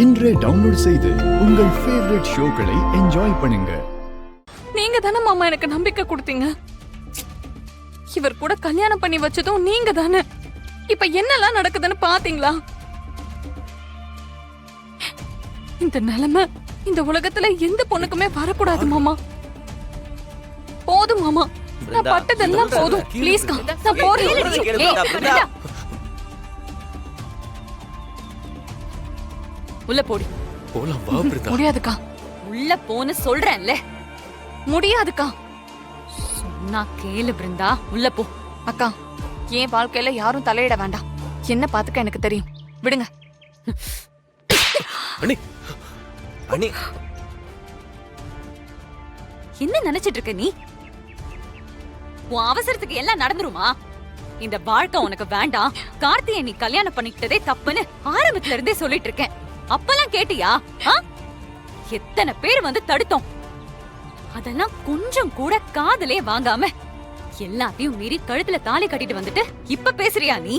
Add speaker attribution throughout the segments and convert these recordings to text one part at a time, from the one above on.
Speaker 1: இன்றே டவுன்லோட் செய்து உங்கள் ஃபேவரட் ஷோக்களை என்ஜாய் பண்ணுங்க.
Speaker 2: நீங்க தானே மாமா எனக்கு நம்பிக்கை கொடுத்தீங்க. இவர் கூட கல்யாணம் பண்ணி வச்சதும் நீங்க தானே. இப்ப என்னெல்லாம் நடக்குதுன்னு பாத்தீங்களா? இந்த நிலைமை இந்த உலகத்துல எந்த பொண்ணுக்குமே வரக்கூடாது மாமா. போதும் மாமா, நான் பட்டதெல்லாம் போதும். ப்ளீஸ் கா, நான் போறேன். உள்ள போடி.
Speaker 3: போலாம் வா பிருந்தா.
Speaker 2: முடியாதுக்கா.
Speaker 4: உள்ள போன்னு சொல்றேன்ல.
Speaker 2: முடியாதுக்கா.
Speaker 4: சொன்னா கேளு பிருந்தா, உள்ள போ.
Speaker 2: அக்கா, என் வாழ்க்கையில யாரும் தலையிட வேண்டாம். என்ன பாத்துக்க எனக்கு தெரியும். விடுங்க.
Speaker 3: அண்ணி அண்ணி,
Speaker 4: என்ன நினைச்சிட்டு இருக்க நீ? உன் அவசரத்துக்கு எல்லாம் நடந்துருமா? இந்த வாழ்க்கை உனக்கு வேண்டாம். கார்த்தியை நீ கல்யாணம் பண்ணிக்கிட்டதே தப்புன்னு ஆரம்பத்துல இருந்தே சொல்லிட்டு இருக்கேன். அப்பெல்லாம் கேட்டியா? எத்தனை பேர் வந்து தடுத்தோம். அதெல்லாம் கொஞ்சம் கூட காதலே வாங்காம எல்லாத்தையும் மீறி கழுத்துல தாலி கட்டிட்டு வந்துட்டு இப்ப பேசுறியா நீ?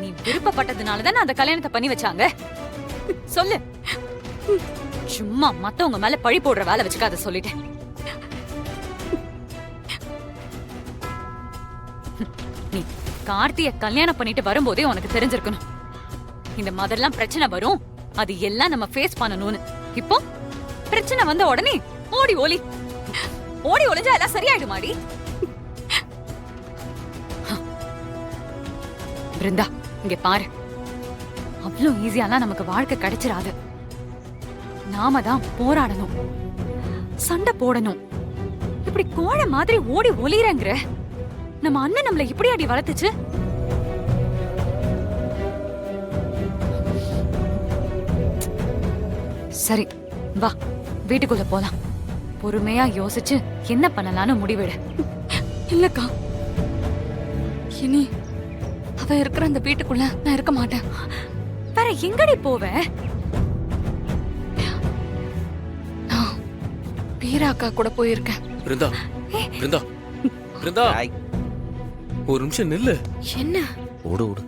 Speaker 4: நீ விருப்பப்பட்டதுனாலதான் அந்த கல்யாணத்தை பண்ணி வச்சாங்க. சொல்லு. சும்மா மத்தவங்க மேல பழி போடுற வேலை வச்சுக்காத சொல்லிட்டேன். நீ கார்த்திய கல்யாணம் பண்ணிட்டு வரும்போதே உனக்கு தெரிஞ்சிருக்கணும் இந்த மாதிரிலாம் பிரச்சனை வரும், அது எல்லாம் நம்ம ஃபேஸ் பண்ணணும்னு. இப்போ பிரச்சனை வந்த உடனே ஓடி ஒளிஞ்சா எல்லாம் சரியாயிடுமாடி? பிருந்தா, இங்க பாரு. அவ்வளவு ஈஸியாலாம் நமக்கு வாழ்க்கை கிடைச்சிராது. நாம தான் போராடணும், சண்டை போடணும். இப்படி கோழை மாதிரி ஓடி ஒளிரங்கிற நம்ம அண்ணன் நம்மள இப்படி அடி வளர்த்துச்சு. சரி வா, வீட்டுக்குள்ள போலாம். பொறுமையா யோசிச்சு என்ன பண்ணலாம்னு முடிவெடு.
Speaker 2: இல்லக்கா, இனி அவ இருக்கிற அந்த வீட்டுக்குள்ள நான் இருக்க மாட்டேன்.
Speaker 4: வேற எங்கடி போவ?
Speaker 2: நான் வீரா அக்கா கூட போயிருக்கேன்.
Speaker 3: பிருந்தா பிருந்தா பிருந்தா, ஒரு நிமிஷம் நில்லு.
Speaker 2: என்ன?
Speaker 3: ஓடு ஓடு.